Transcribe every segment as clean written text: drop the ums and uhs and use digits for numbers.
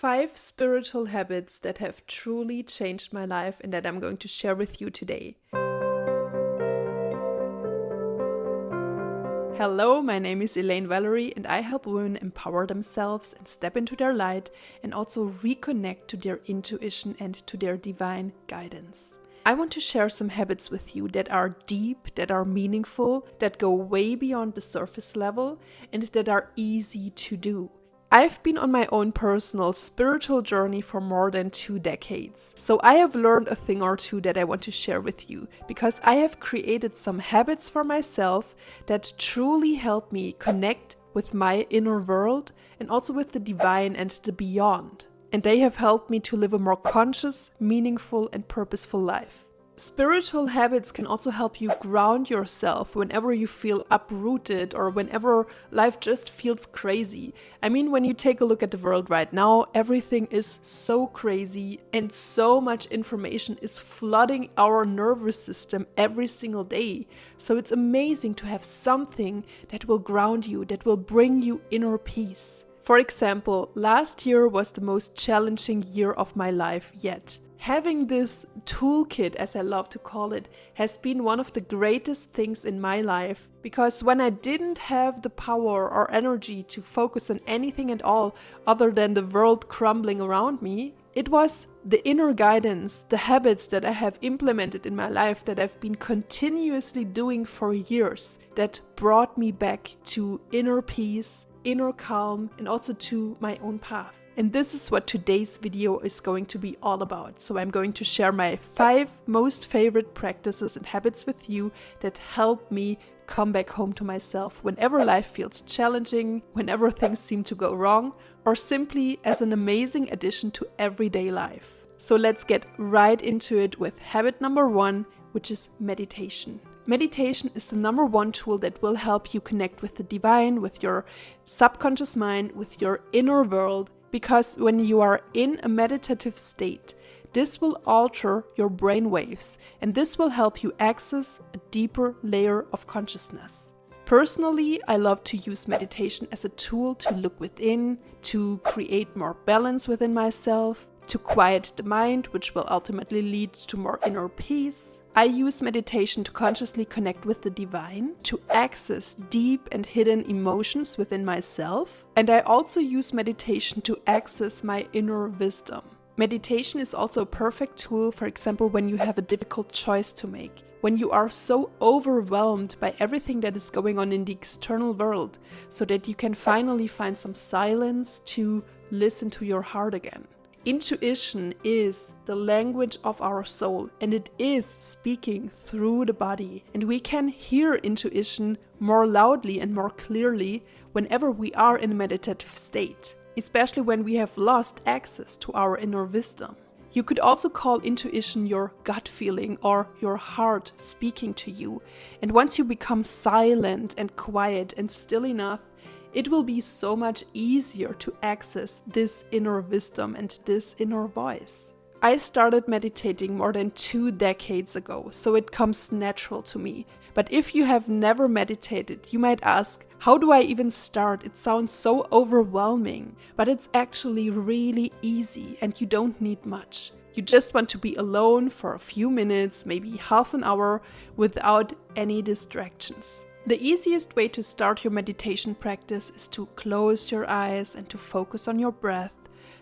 5 spiritual habits that have truly changed my life and that I'm going to share with you today. Hello, my name is Elaine Valerie and I help women empower themselves and step into their light and also reconnect to their intuition and to their divine guidance. I want to share some habits with you that are deep, that are meaningful, that go way beyond the surface level and that are easy to do. I've been on my own personal spiritual journey for more than 2 decades, so I have learned a thing or two that I want to share with you, because I have created some habits for myself that truly help me connect with my inner world and also with the divine and the beyond. And they have helped me to live a more conscious, meaningful, and purposeful life. Spiritual habits can also help you ground yourself whenever you feel uprooted or whenever life just feels crazy. I mean, when you take a look at the world right now, everything is so crazy and so much information is flooding our nervous system every single day. So it's amazing to have something that will ground you, that will bring you inner peace. For example, last year was the most challenging year of my life yet. Having this toolkit, as I love to call it, has been one of the greatest things in my life, because when I didn't have the power or energy to focus on anything at all other than the world crumbling around me, it was the inner guidance, the habits that I have implemented in my life that I've been continuously doing for years that brought me back to inner peace, inner calm, and also to my own path. And this is what today's video is going to be all about. So I'm going to share my 5 most favorite practices and habits with you that help me come back home to myself whenever life feels challenging, whenever things seem to go wrong, or simply as an amazing addition to everyday life. So let's get right into it with habit number 1, which is meditation. Meditation is the number 1 tool that will help you connect with the divine, with your subconscious mind, with your inner world, because when you are in a meditative state, this will alter your brain waves and this will help you access a deeper layer of consciousness. Personally, I love to use meditation as a tool to look within, to create more balance within myself, to quiet the mind, which will ultimately lead to more inner peace. I use meditation to consciously connect with the divine, to access deep and hidden emotions within myself. And I also use meditation to access my inner wisdom. Meditation is also a perfect tool, for example, when you have a difficult choice to make, when you are so overwhelmed by everything that is going on in the external world, so that you can finally find some silence to listen to your heart again. Intuition is the language of our soul, and it is speaking through the body. And we can hear intuition more loudly and more clearly whenever we are in a meditative state, especially when we have lost access to our inner wisdom. You could also call intuition your gut feeling or your heart speaking to you. And once you become silent and quiet and still enough, it will be so much easier to access this inner wisdom and this inner voice. I started meditating more than 2 decades ago, so it comes natural to me. But if you have never meditated, you might ask, how do I even start? It sounds so overwhelming, but it's actually really easy and you don't need much. You just want to be alone for a few minutes, maybe half an hour, without any distractions. The easiest way to start your meditation practice is to close your eyes and to focus on your breath.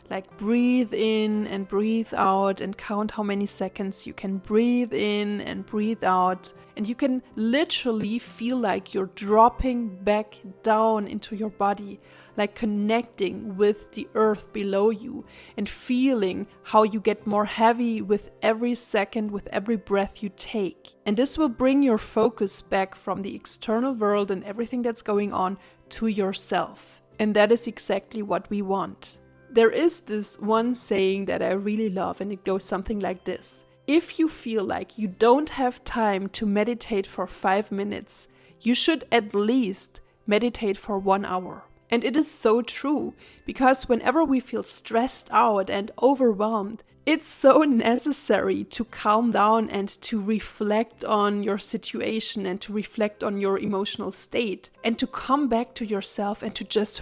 Like breathe in and breathe out and count how many seconds you can breathe in and breathe out. And you can literally feel like you're dropping back down into your body, like connecting with the earth below you and feeling how you get more heavy with every second, with every breath you take. And this will bring your focus back from the external world and everything that's going on to yourself. And that is exactly what we want. There is this one saying that I really love, and it goes something like this. If you feel like you don't have time to meditate for 5 minutes, you should at least meditate for 1 hour. And it is so true, because whenever we feel stressed out and overwhelmed, it's so necessary to calm down and to reflect on your situation and to reflect on your emotional state and to come back to yourself and to just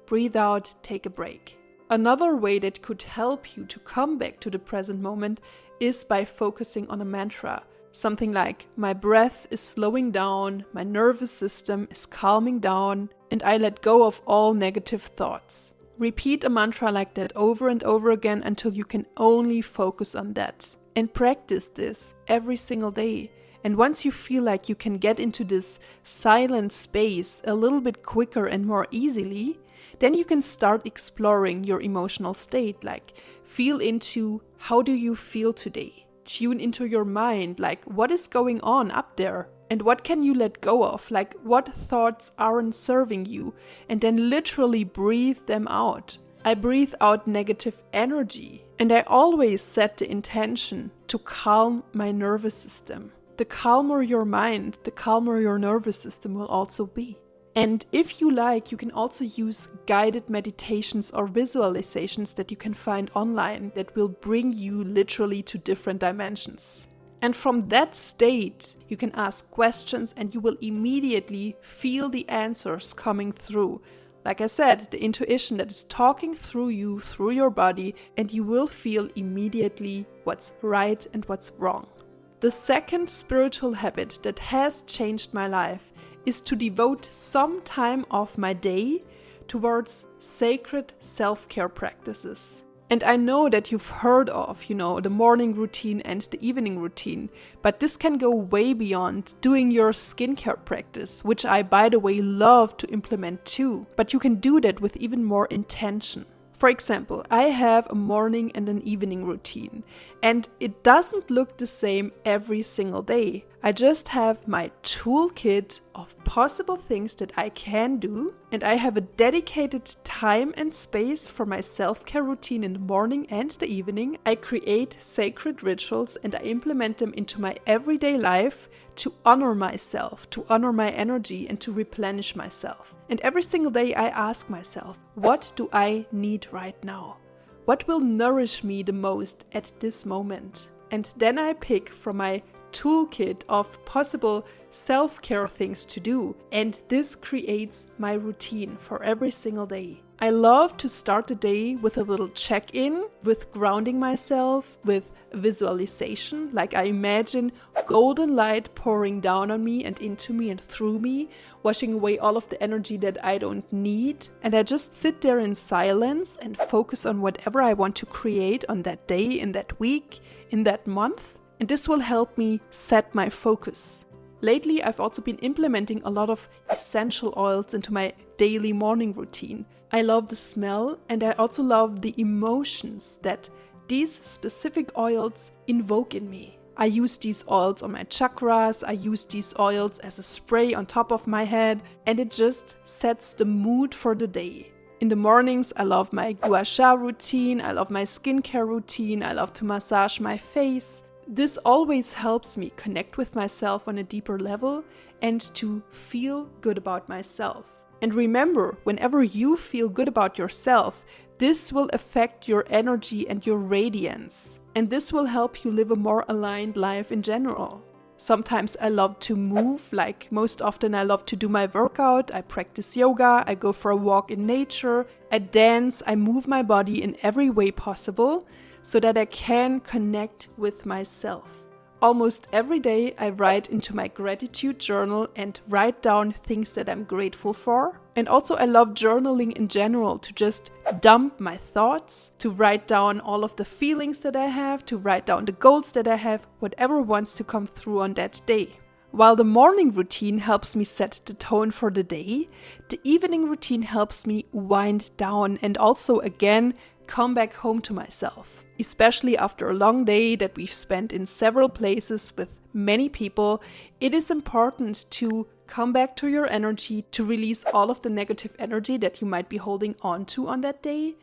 breathe out, take a break. Another way that could help you to come back to the present moment is by focusing on a mantra. Something like, my breath is slowing down, my nervous system is calming down, and I let go of all negative thoughts. Repeat a mantra like that over and over again until you can only focus on that. And practice this every single day. And once you feel like you can get into this silent space a little bit quicker and more easily, then you can start exploring your emotional state. Like, feel into, how do you feel today? Tune into your mind, like, what is going on up there? And what can you let go of? Like, what thoughts aren't serving you? And then literally breathe them out. I breathe out negative energy. And I always set the intention to calm my nervous system. The calmer your mind, the calmer your nervous system will also be. And if you like, you can also use guided meditations or visualizations that you can find online that will bring you literally to different dimensions. And from that state, you can ask questions and you will immediately feel the answers coming through. Like I said, the intuition that is talking through you, through your body, and you will feel immediately what's right and what's wrong. The second spiritual habit that has changed my life is to devote some time of my day towards sacred self-care practices. And I know that you've heard of, the morning routine and the evening routine, but this can go way beyond doing your skincare practice, which I, by the way, love to implement too. But you can do that with even more intention. For example, I have a morning and an evening routine, and it doesn't look the same every single day. I just have my toolkit of possible things that I can do, and I have a dedicated time and space for my self-care routine in the morning and the evening. I create sacred rituals and I implement them into my everyday life to honor myself, to honor my energy, and to replenish myself. And every single day I ask myself, what do I need right now? What will nourish me the most at this moment? And then I pick from my toolkit of possible self-care things to do, and this creates my routine for every single day. I love to start the day with a little check-in, with grounding myself, with visualization, like I imagine golden light pouring down on me and into me and through me, washing away all of the energy that I don't need. And I just sit there in silence and focus on whatever I want to create on that day, in that week, in that month. And this will help me set my focus. Lately, I've also been implementing a lot of essential oils into my daily morning routine. I love the smell, and I also love the emotions that these specific oils invoke in me. I use these oils on my chakras, I use these oils as a spray on top of my head, and it just sets the mood for the day. In the mornings, I love my gua sha routine, I love my skincare routine, I love to massage my face. This always helps me connect with myself on a deeper level and to feel good about myself. And remember, whenever you feel good about yourself, this will affect your energy and your radiance. And this will help you live a more aligned life in general. Sometimes I love to move, like most often I love to do my workout, I practice yoga, I go for a walk in nature, I dance, I move my body in every way possible so that I can connect with myself. Almost every day I write into my gratitude journal and write down things that I'm grateful for. And also I love journaling in general, to just dump my thoughts, to write down all of the feelings that I have, to write down the goals that I have, whatever wants to come through on that day. While the morning routine helps me set the tone for the day, the evening routine helps me wind down and also again come back home to myself. Especially after a long day that we've spent in several places with many people, it is important to come back to your energy, to release all of the negative energy that you might be holding on to on that day,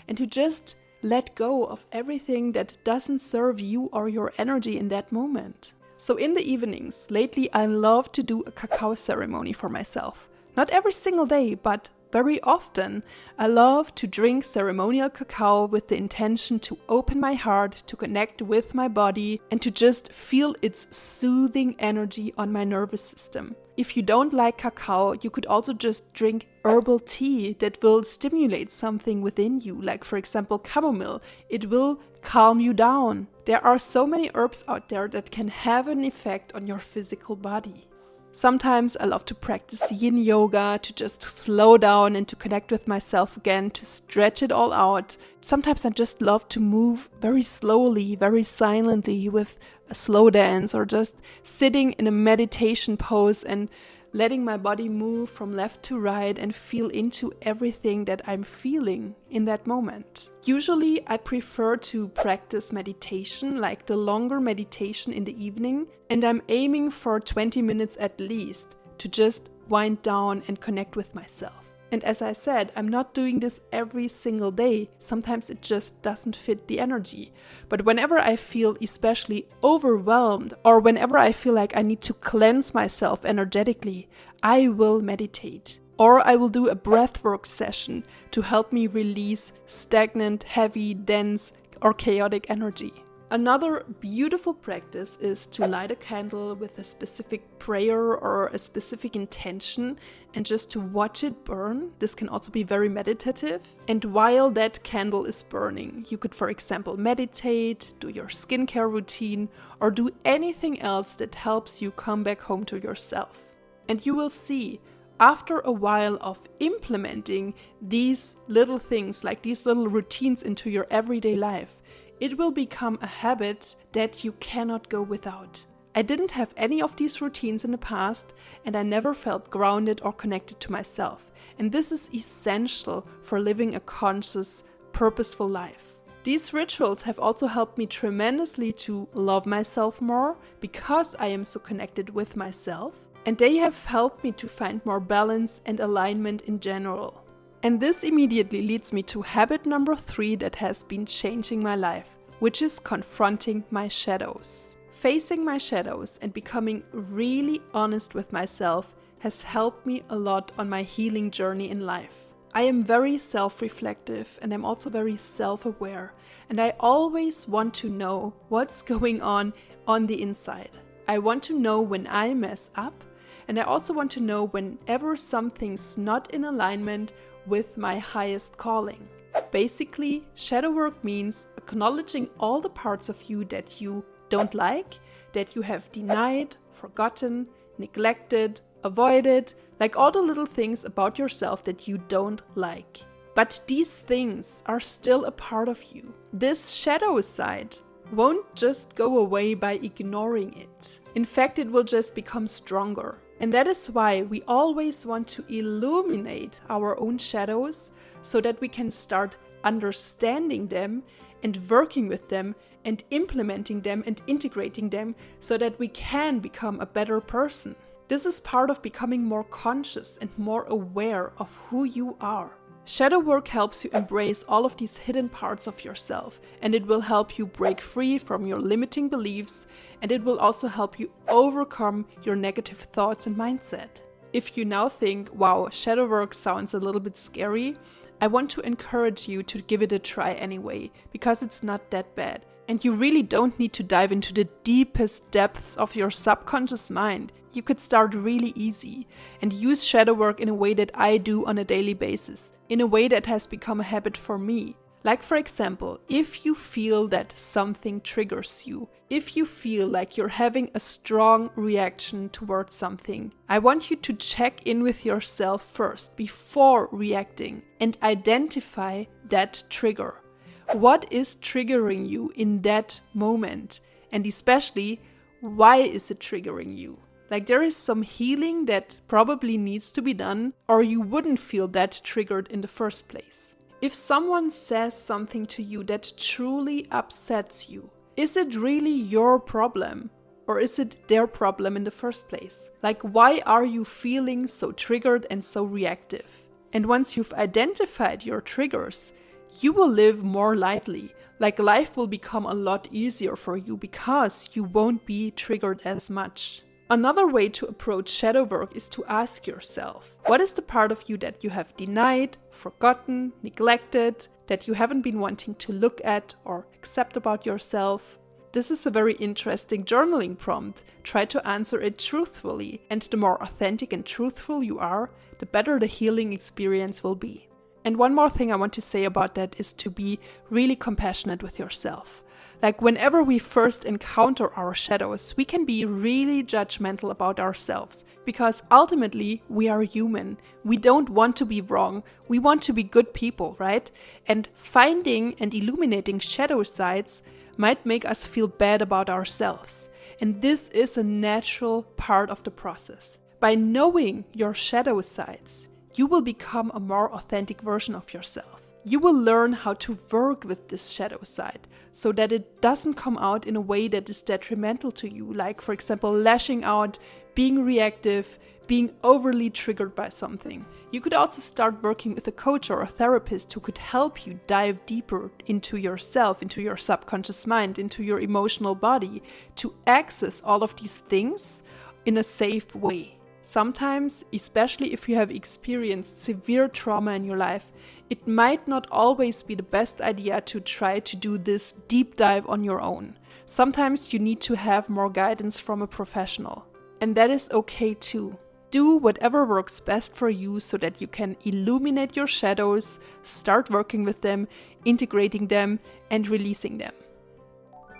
and to just let go of everything that doesn't serve you or your energy in that moment. So in the evenings, lately I love to do a cacao ceremony for myself. Not every single day, but Very often, I love to drink ceremonial cacao with the intention to open my heart, to connect with my body, and to just feel its soothing energy on my nervous system. If you don't like cacao, you could also just drink herbal tea that will stimulate something within you, like for example chamomile. It will calm you down. There are so many herbs out there that can have an effect on your physical body. Sometimes I love to practice yin yoga to just slow down and to connect with myself again, to stretch it all out. Sometimes I just love to move very slowly, very silently with a slow dance, or just sitting in a meditation pose and letting my body move from left to right and feel into everything that I'm feeling in that moment. Usually I prefer to practice meditation, like the longer meditation in the evening, and I'm aiming for 20 minutes at least to just wind down and connect with myself. And as I said, I'm not doing this every single day. Sometimes it just doesn't fit the energy. But whenever I feel especially overwhelmed, or whenever I feel like I need to cleanse myself energetically, I will meditate. Or I will do a breathwork session to help me release stagnant, heavy, dense, or chaotic energy. Another beautiful practice is to light a candle with a specific prayer or a specific intention and just to watch it burn. This can also be very meditative. And while that candle is burning, you could, for example, meditate, do your skincare routine, or do anything else that helps you come back home to yourself. And you will see, after a while of implementing these little things, like these little routines into your everyday life, it will become a habit that you cannot go without. I didn't have any of these routines in the past, and I never felt grounded or connected to myself. And this is essential for living a conscious, purposeful life. These rituals have also helped me tremendously to love myself more because I am so connected with myself. And they have helped me to find more balance and alignment in general. And this immediately leads me to habit number 3 that has been changing my life, which is confronting my shadows. Facing my shadows and becoming really honest with myself has helped me a lot on my healing journey in life. I am very self-reflective and I'm also very self-aware, and I always want to know what's going on the inside. I want to know when I mess up, and I also want to know whenever something's not in alignment with my highest calling. Basically, shadow work means acknowledging all the parts of you that you don't like, that you have denied, forgotten, neglected, avoided, like all the little things about yourself that you don't like. But these things are still a part of you. This shadow side won't just go away by ignoring it. In fact, it will just become stronger. And that is why we always want to illuminate our own shadows so that we can start understanding them and working with them and implementing them and integrating them so that we can become a better person. This is part of becoming more conscious and more aware of who you are. Shadow work helps you embrace all of these hidden parts of yourself, and it will help you break free from your limiting beliefs, and it will also help you overcome your negative thoughts and mindset. If you now think, wow, shadow work sounds a little bit scary, I want to encourage you to give it a try anyway, because it's not that bad. And you really don't need to dive into the deepest depths of your subconscious mind. You could start really easy and use shadow work in a way that I do on a daily basis, in a way that has become a habit for me. Like for example, if you feel that something triggers you, if you feel like you're having a strong reaction towards something, I want you to check in with yourself first before reacting and identify that trigger. What is triggering you in that moment? And especially, why is it triggering you? Like there is some healing that probably needs to be done, or you wouldn't feel that triggered in the first place. If someone says something to you that truly upsets you, is it really your problem? Or is it their problem in the first place? Like, why are you feeling so triggered and so reactive? And once you've identified your triggers, you will live more lightly. Like life will become a lot easier for you because you won't be triggered as much. Another way to approach shadow work is to ask yourself, what is the part of you that you have denied, forgotten, neglected, that you haven't been wanting to look at or accept about yourself? This is a very interesting journaling prompt. Try to answer it truthfully, and the more authentic and truthful you are, the better the healing experience will be. And one more thing I want to say about that is to be really compassionate with yourself. Like whenever we first encounter our shadows, we can be really judgmental about ourselves because ultimately we are human. We don't want to be wrong. We want to be good people, right? And finding and illuminating shadow sides might make us feel bad about ourselves. And this is a natural part of the process. By knowing your shadow sides, you will become a more authentic version of yourself. You will learn how to work with this shadow side so that it doesn't come out in a way that is detrimental to you, like for example lashing out, being reactive, being overly triggered by something. You could also start working with a coach or a therapist who could help you dive deeper into yourself, into your subconscious mind, into your emotional body, to access all of these things in a safe way. Sometimes, especially if you have experienced severe trauma in your life, it might not always be the best idea to try to do this deep dive on your own. Sometimes you need to have more guidance from a professional. And that is okay too. Do whatever works best for you so that you can illuminate your shadows, start working with them, integrating them, and releasing them.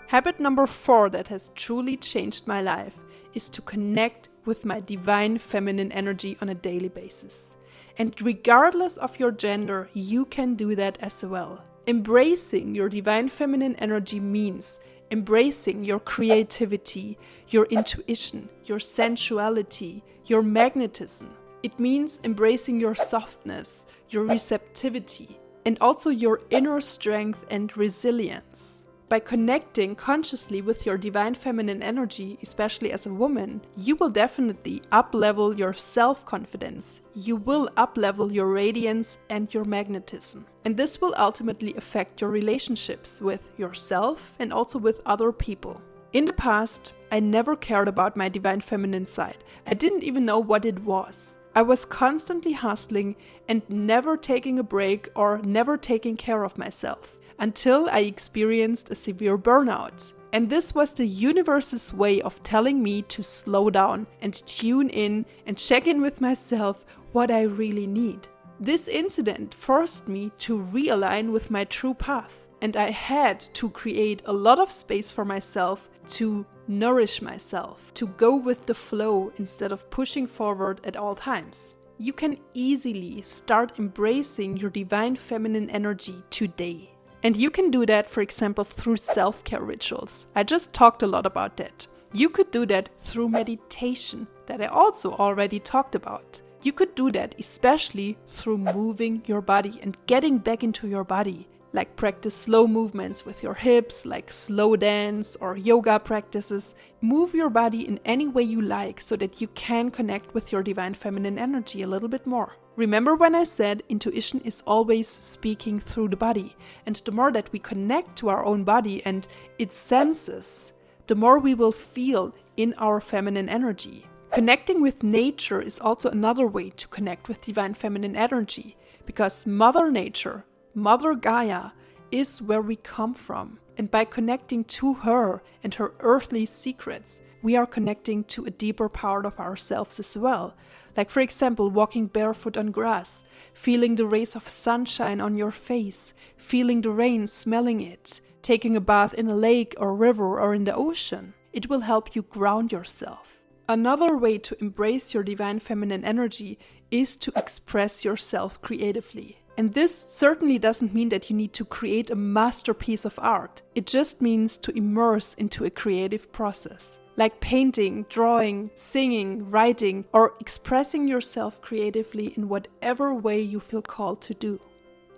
Habit number 4 that has truly changed my life is to connect with my divine feminine energy on a daily basis. And regardless of your gender, you can do that as well. Embracing your divine feminine energy means embracing your creativity, your intuition, your sensuality, your magnetism. It means embracing your softness, your receptivity, and also your inner strength and resilience. By connecting consciously with your divine feminine energy, especially as a woman, you will definitely up-level your self-confidence. You will up-level your radiance and your magnetism. And this will ultimately affect your relationships with yourself and also with other people. In the past, I never cared about my divine feminine side. I didn't even know what it was. I was constantly hustling and never taking a break or never taking care of myself, until I experienced a severe burnout. And this was the universe's way of telling me to slow down and tune in and check in with myself what I really need. This incident forced me to realign with my true path, and I had to create a lot of space for myself to nourish myself, to go with the flow instead of pushing forward at all times. You can easily start embracing your divine feminine energy today. And you can do that, for example, through self-care rituals. I just talked a lot about that. You could do that through meditation, that I also already talked about. You could do that especially through moving your body and getting back into your body. Like practice slow movements with your hips, like slow dance or yoga practices. Move your body in any way you like so that you can connect with your divine feminine energy a little bit more. Remember when I said intuition is always speaking through the body, and the more that we connect to our own body and its senses, the more we will feel in our feminine energy. Connecting with nature is also another way to connect with divine feminine energy, because Mother Nature, Mother Gaia, is where we come from. And by connecting to her and her earthly secrets, we are connecting to a deeper part of ourselves as well. Like for example, walking barefoot on grass, feeling the rays of sunshine on your face, feeling the rain, smelling it, taking a bath in a lake or river or in the ocean. It will help you ground yourself. Another way to embrace your divine feminine energy is to express yourself creatively. And this certainly doesn't mean that you need to create a masterpiece of art. It just means to immerse into a creative process. Like painting, drawing, singing, writing, or expressing yourself creatively in whatever way you feel called to do.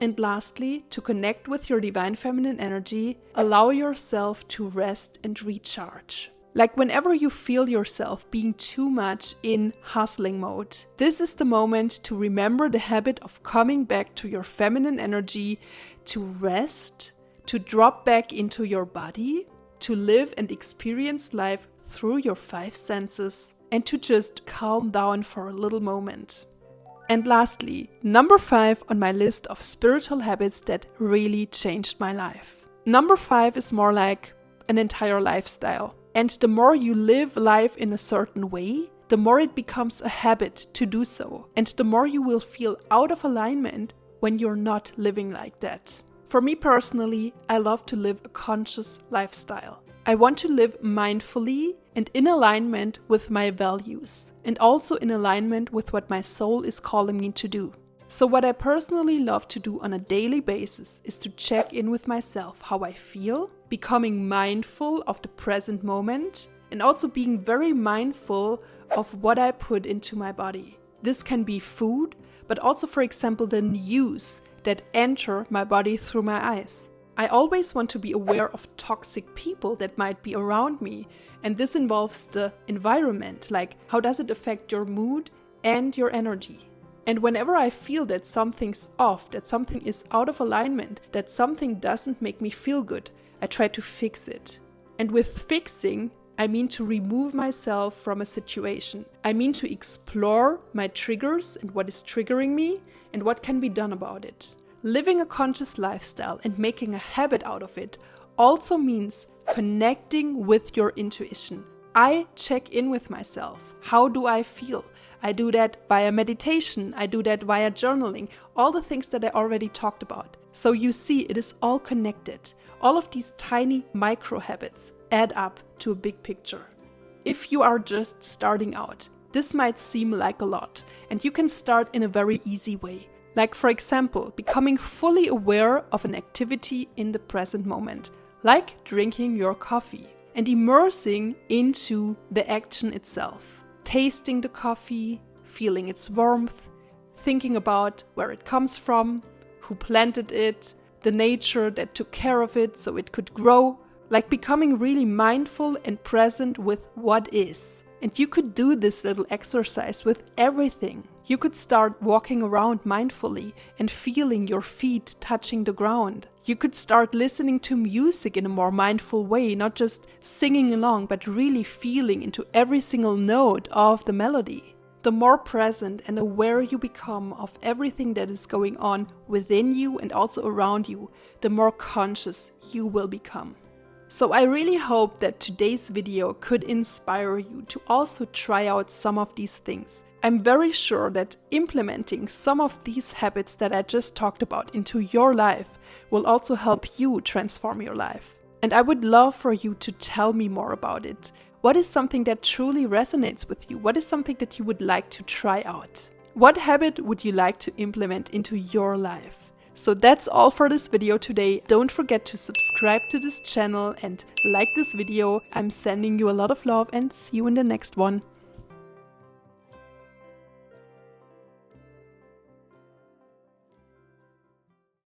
And lastly, to connect with your divine feminine energy, allow yourself to rest and recharge. Like whenever you feel yourself being too much in hustling mode, this is the moment to remember the habit of coming back to your feminine energy, to rest, to drop back into your body, to live and experience life through your 5 senses, and to just calm down for a little moment. And lastly, number 5 on my list of spiritual habits that really changed my life. Number 5 is more like an entire lifestyle. And the more you live life in a certain way, the more it becomes a habit to do so. And the more you will feel out of alignment when you're not living like that. For me personally, I love to live a conscious lifestyle. I want to live mindfully and in alignment with my values, and also in alignment with what my soul is calling me to do. So what I personally love to do on a daily basis is to check in with myself, how I feel, becoming mindful of the present moment, and also being very mindful of what I put into my body. This can be food, but also, for example, the news that enter my body through my eyes. I always want to be aware of toxic people that might be around me, and this involves the environment, like how does it affect your mood and your energy. And whenever I feel that something's off, that something is out of alignment, that something doesn't make me feel good, I try to fix it. And with fixing, I mean to remove myself from a situation. I mean to explore my triggers and what is triggering me and what can be done about it. Living a conscious lifestyle and making a habit out of it also means connecting with your intuition. I check in with myself. How do I feel? I do that via meditation. I do that via journaling. All the things that I already talked about. So you see, it is all connected. All of these tiny micro habits add up to a big picture. If you are just starting out, this might seem like a lot, and you can start in a very easy way. Like, for example, becoming fully aware of an activity in the present moment, like drinking your coffee, and immersing into the action itself. Tasting the coffee, feeling its warmth, thinking about where it comes from, who planted it, the nature that took care of it so it could grow. Like becoming really mindful and present with what is. And you could do this little exercise with everything. You could start walking around mindfully and feeling your feet touching the ground. You could start listening to music in a more mindful way, not just singing along, but really feeling into every single note of the melody. The more present and aware you become of everything that is going on within you and also around you, the more conscious you will become. So I really hope that today's video could inspire you to also try out some of these things. I'm very sure that implementing some of these habits that I just talked about into your life will also help you transform your life. And I would love for you to tell me more about it. What is something that truly resonates with you? What is something that you would like to try out? What habit would you like to implement into your life? So that's all for this video today. Don't forget to subscribe to this channel and like this video. I'm sending you a lot of love and see you in the next one.